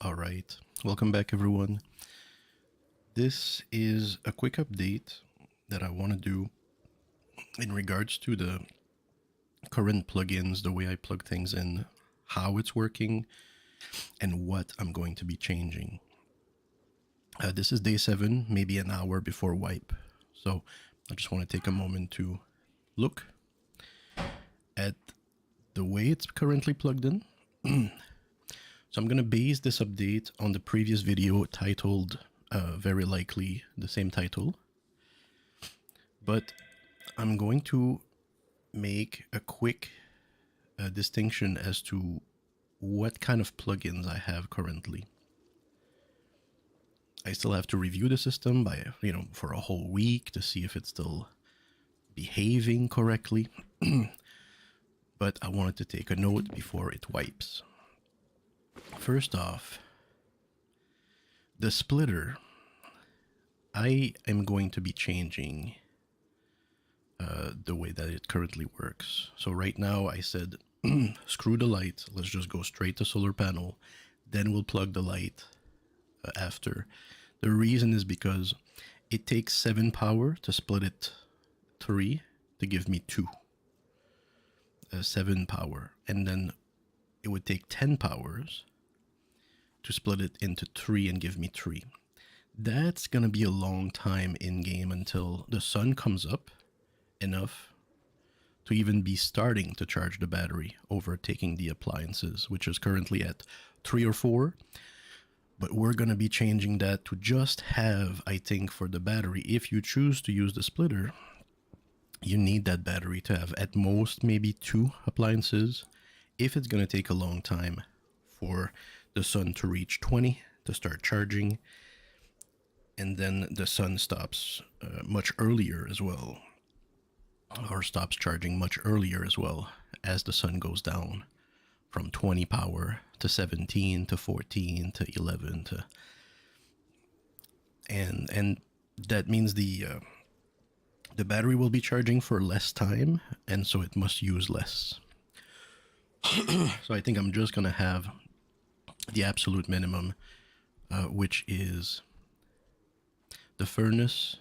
All right, welcome back everyone. This is a quick update that I want to do in regards to the current plugins, the way I plug things in, how it's working, and what I'm going to be changing. This is day 7, maybe an hour before wipe. So I just want to take a moment to look at the way it's currently plugged in. So I'm going to base this update on the previous video titled, very likely the same title. But I'm going to make a quick distinction as to what kind of plugins I have currently. I still have to review the system for a whole week to see if it's still behaving correctly. But I wanted to take a note before it wipes. First off, the splitter, I am going to be changing the way that it currently works. So right now I said, screw the light, let's just go straight to solar panel, then we'll plug the light after. The reason is because it takes 7 power to split it 3 to give me 2. 7 power, and then it would take 10 powers to split it into 3 and give me 3. That's gonna be a long time in game until the sun comes up enough to even be starting to charge the battery, overtaking the appliances, which is currently at 3 or 4. But we're gonna be changing that to just have, I think, for the battery, if you choose to use the splitter, you need that battery to have at most maybe 2 appliances if it's going to take a long time for the sun to reach 20 to start charging, and then the sun stops much earlier as well, or stops charging much earlier as well as the sun goes down from 20 power to 17 to 14 to 11 to, and that means the battery will be charging for less time, and so it must use less. So I think I'm just going to have the absolute minimum, which is the furnace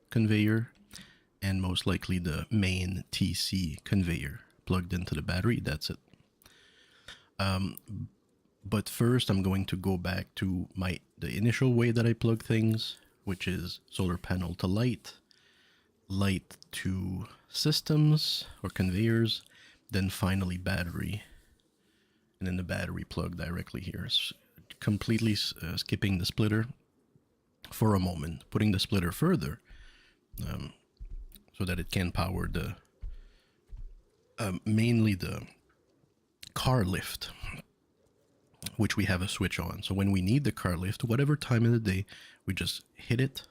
conveyor and most likely the main TC conveyor plugged into the battery. That's it. But first I'm going to go back to the initial way that I plug things, which is solar panel to light to systems or conveyors, then finally battery, and then the battery plug directly here. Completely skipping the splitter for a moment, putting the splitter further so that it can power the mainly the car lift, which we have a switch on. So when we need the car lift, whatever time of the day, we just hit it.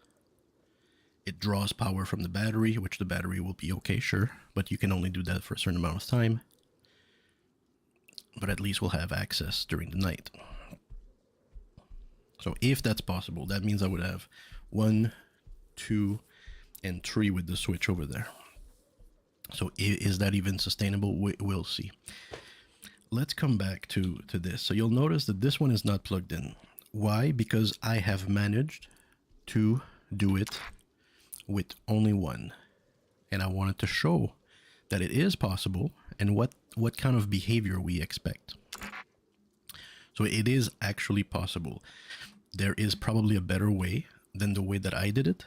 It draws power from the battery, which the battery will be okay, sure, but you can only do that for a certain amount of time. But at least we'll have access during the night. So if that's possible, that means I would have 1, 2, and 3 with the switch over there. So is that even sustainable? We'll see. Let's come back to this. So you'll notice that this one is not plugged in. Why? Because I have managed to do it with only one, and I wanted to show that it is possible and what kind of behavior we expect. So it is actually possible. There is probably a better way than the way that I did it,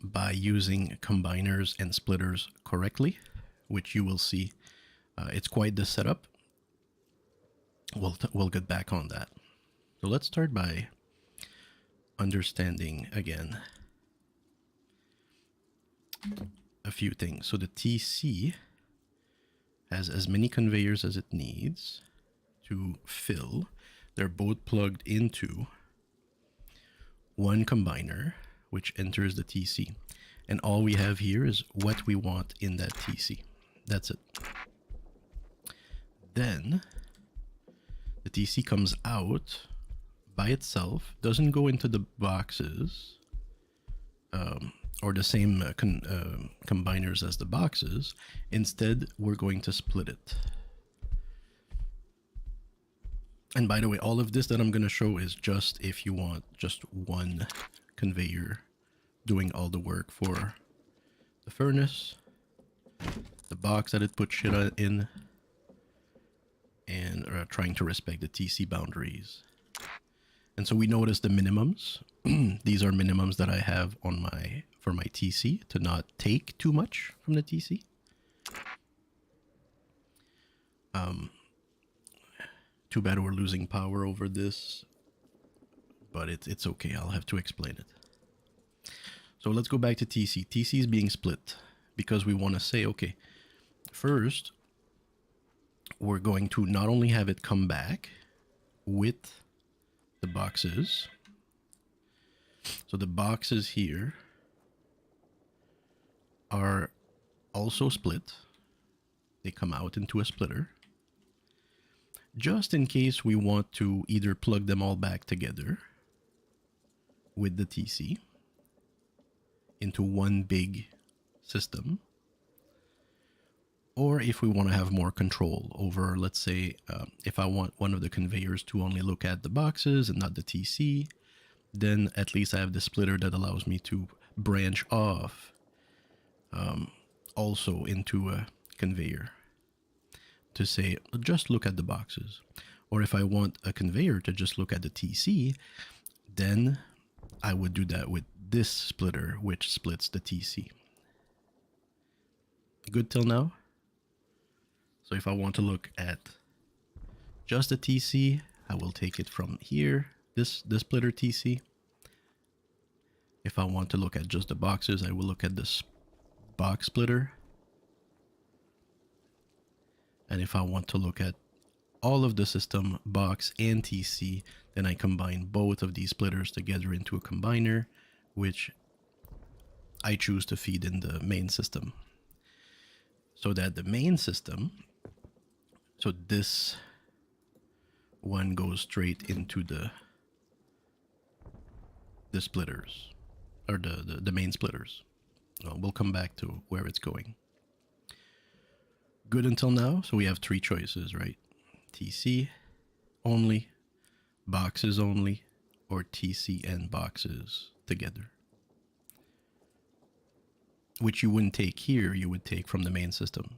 by using combiners and splitters correctly, which you will see. It's quite the setup. We'll get back on that. So let's start by understanding again a few things. So the TC has as many conveyors as it needs to fill. They're both plugged into one combiner, which enters the TC. And all we have here is what we want in that TC. That's it. Then the TC comes out by itself, doesn't go into the boxes, or the same combiners as the boxes. Instead, we're going to split it. And by the way, all of this that I'm going to show is just if you want just one conveyor doing all the work for the furnace, the box that it puts shit in, and trying to respect the TC boundaries. And so we notice the minimums. These are minimums that I have on for my TC to not take too much from the TC. Too bad we're losing power over this, but it's okay. I'll have to explain it. So let's go back to TC. TC is being split because we want to say, okay, first, we're going to not only have it come back with the boxes. So the boxes here are also split. They come out into a splitter. Just in case we want to either plug them all back together with the TC into one big system, or if we want to have more control over, let's say, if I want one of the conveyors to only look at the boxes and not the TC, then at least I have the splitter that allows me to branch off also into a conveyor to say, just look at the boxes. Or if I want a conveyor to just look at the TC, then I would do that with this splitter, which splits the TC. Good till now? So if I want to look at just the TC, I will take it from here, this splitter TC. If I want to look at just the boxes, I will look at this box splitter. And if I want to look at all of the system, box and TC, then I combine both of these splitters together into a combiner, which I choose to feed in the main system. So that the main system, so this one goes straight into the splitters, or the main splitters. Well, we'll come back to where it's going. Good until now, so we have three choices, right? TC only, boxes only, or TC and boxes together. Which you wouldn't take here, you would take from the main system.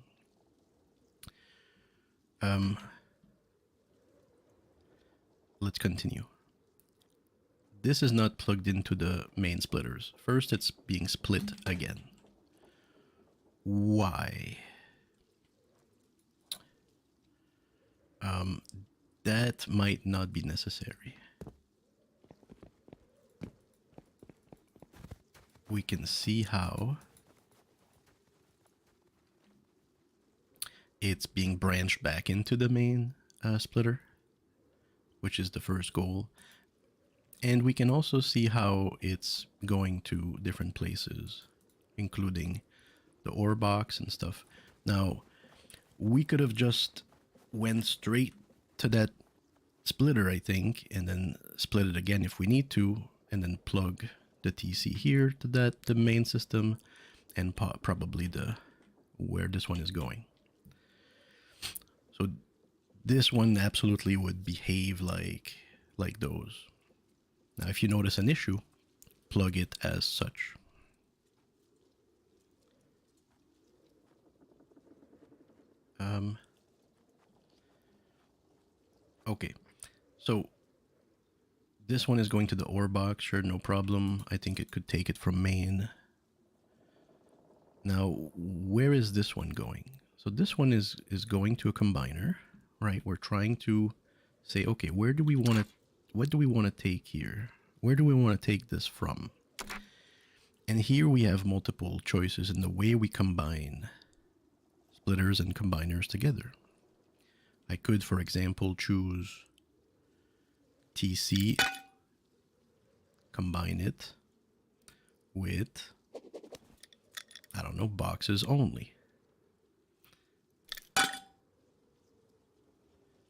Let's continue. This is not plugged into the main splitters. First, it's being split again. Why? That might not be necessary. We can see how it's being branched back into the main splitter, which is the first goal. And we can also see how it's going to different places, including the ore box and stuff. Now, we could have just went straight to that splitter, I think, and then split it again if we need to, and then plug the TC here to the main system, and probably where this one is going. So this one absolutely would behave like those. Now, if you notice an issue, plug it as such. Okay, so this one is going to the ore box, sure, no problem. I think it could take it from main. Now, where is this one going? So this one is going to a combiner, right? We're trying to say, okay, what do we want to take here? Where do we want to take this from? And here we have multiple choices in the way we combine splitters and combiners together. I could, for example, choose TC, combine it with, I don't know, boxes only.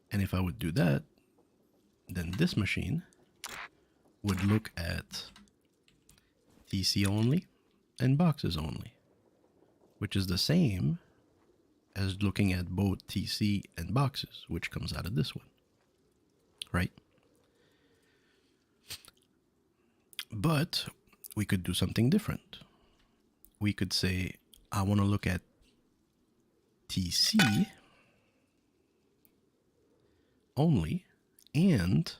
And if I would do that, then this machine would look at TC only and boxes only, which is the same as looking at both TC and boxes, which comes out of this one. right? But we could do something different. We could say, I want to look at TC only and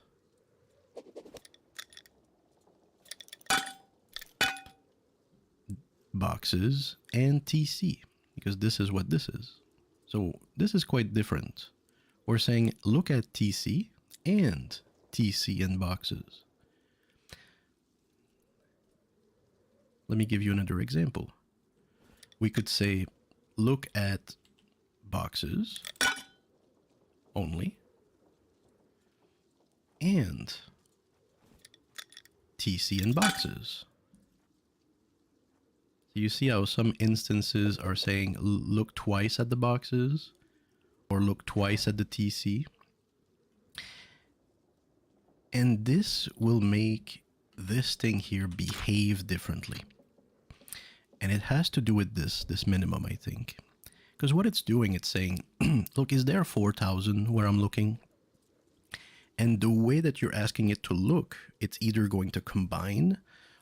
boxes and TC, because this is what this is. So this is quite different. We're saying look at TC and TC and boxes. Let me give you another example. We could say look at boxes only and TC and boxes. So you see how some instances are saying look twice at the boxes or look twice at the TC. And this will make this thing here behave differently. And it has to do with this minimum, I think. Because what it's doing, it's saying, look, is there 4,000 where I'm looking? And the way that you're asking it to look, it's either going to combine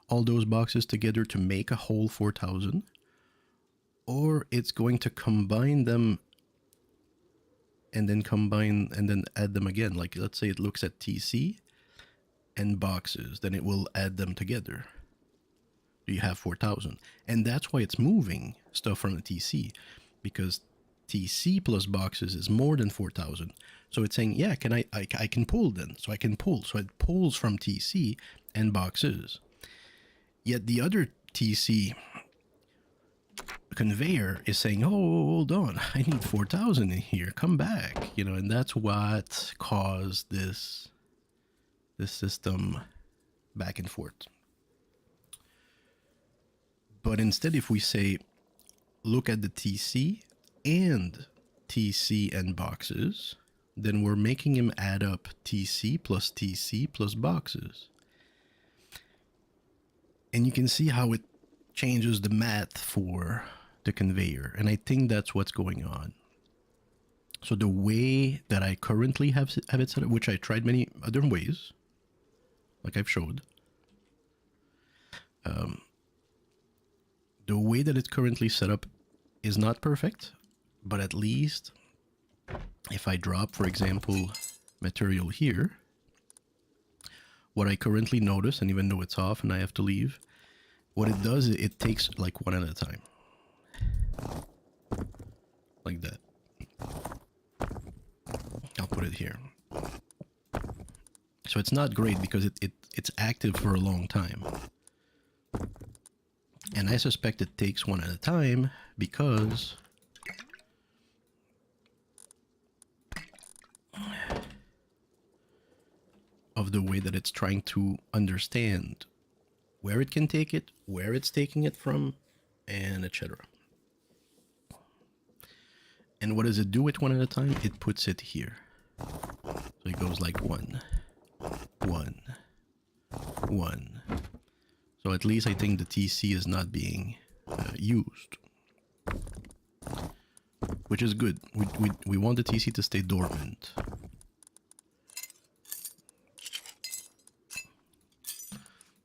all those boxes together to make a whole 4,000, or it's going to combine them and then add them again. Like, let's say it looks at TC and boxes, then it will add them together. You have 4,000. And that's why it's moving stuff from the TC, because TC plus boxes is more than 4,000. So it's saying, yeah, I can pull then. So I can pull. So it pulls from TC and boxes. Yet the other TC conveyor is saying, oh, hold on, I need 4,000 in here. Come back. You know, and that's what caused this system back and forth. But instead, if we say, look at the TC and TC and boxes, then we're making him add up TC plus boxes. And you can see how it changes the math for the conveyor. And I think that's what's going on. So the way that I currently have it set up, which I tried many other ways, like I've showed, the way that it's currently set up is not perfect, but at least if I drop, for example, material here, what I currently notice, and even though it's off and I have to leave, what it does, it takes like one at a time. Like that. I'll put it here. So it's not great because it's active for a long time. And I suspect it takes one at a time because of the way that it's trying to understand where it can take it, where it's taking it from, and etc. And what does it do with one at a time? It puts it here. So it goes like 1, 1, 1. So at least I think the TC is not being used, which is good. We want the TC to stay dormant.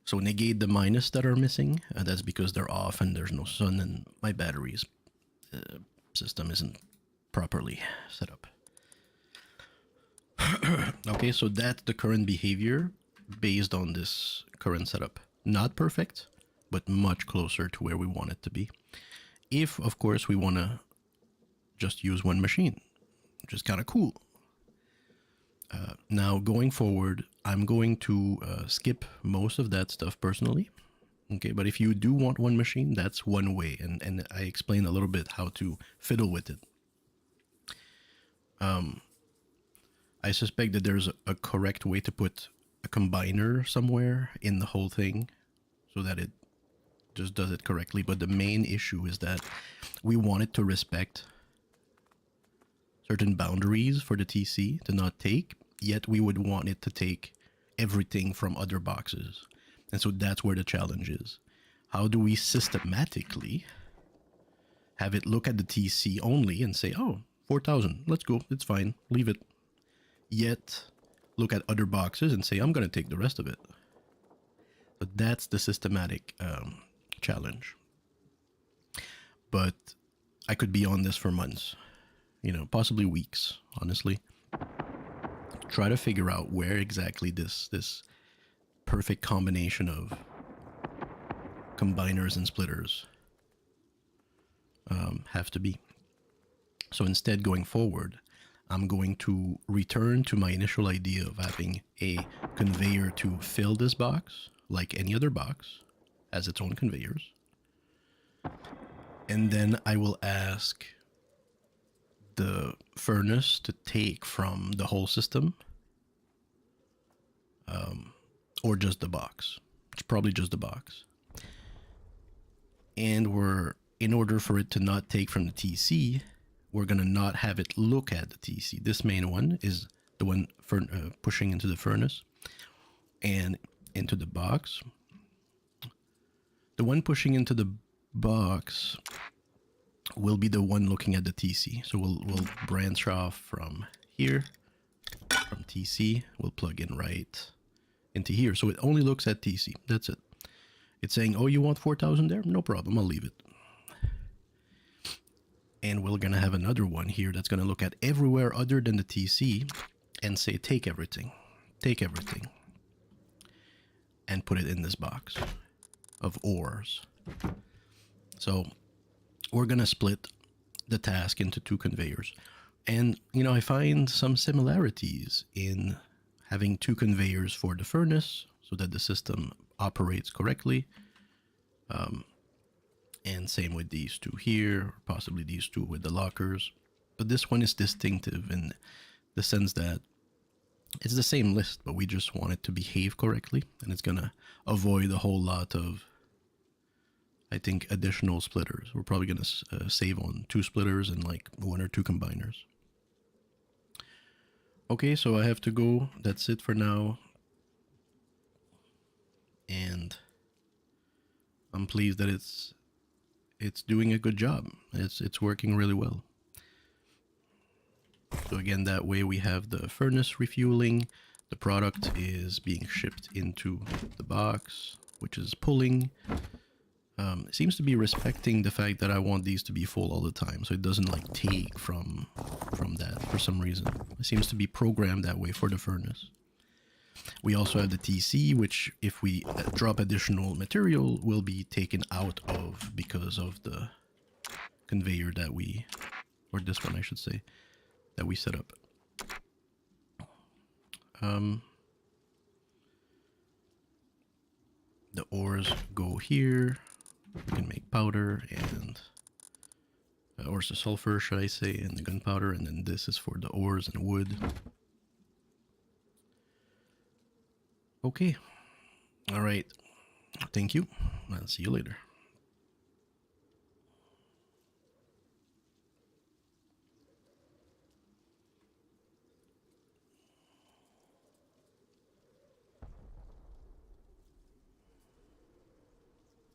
So negate the minus that are missing. That's because they're off and there's no sun and my batteries system isn't properly set up. Okay, so that's the current behavior based on this current setup. Not perfect, but much closer to where we want it to be. If, of course, we want to just use one machine, which is kind of cool. Now, going forward, I'm going to skip most of that stuff personally. Okay, but if you do want one machine, that's one way. And I explain a little bit how to fiddle with it. I suspect that there's a correct way to put a combiner somewhere in the whole thing so that it just does it correctly. But the main issue is that we want it to respect certain boundaries for the TC to not take, yet we would want it to take everything from other boxes. And so that's where the challenge is. How do we systematically have it look at the TC only and say, oh, 4,000, let's go, it's fine, leave it. Yet look at other boxes and say, I'm going to take the rest of it. So that's the systematic challenge. But I could be on this for months, possibly weeks, honestly. Try to figure out where exactly this perfect combination of combiners and splitters have to be. So instead, going forward, I'm going to return to my initial idea of having a conveyor to fill this box, like any other box, has its own conveyors. And then I will ask the furnace to take from the whole system, or just the box. It's probably just the box. And in order for it to not take from the TC, we're going to not have it look at the TC. This main one is the one pushing into the furnace and into the box. The one pushing into the box will be the one looking at the TC. So we'll branch off from here, from TC. We'll plug in right into here. So it only looks at TC. That's it. It's saying, oh, you want 4,000 there? No problem. I'll leave it. And we're going to have another one here that's going to look at everywhere other than the TC and say, take everything. Take everything. And put it in this box of ores. So we're going to split the task into two conveyors. And, I find some similarities in having two conveyors for the furnace so that the system operates correctly. And same with these two here, possibly these two with the lockers. But this one is distinctive in the sense that it's the same list, but we just want it to behave correctly. And it's going to avoid a whole lot of, I think, additional splitters. We're probably going to save on 2 splitters and like 1 or 2 combiners. Okay, so I have to go. That's it for now. And I'm pleased that it's doing a good job. It's working really well. So again, that way we have the furnace refueling. The product is being shipped into the box, which is pulling. It seems to be respecting the fact that I want these to be full all the time, so it doesn't like take from that for some reason. It seems to be programmed that way for the furnace. We also have the TC, which if we drop additional material will be taken out of because of the conveyor that or this one I should say, that we set up. The ores go here. We can make powder and ores of sulfur, should I say, and the gunpowder, and then this is for the ores and wood. Okay. All right. Thank you. I'll see you later.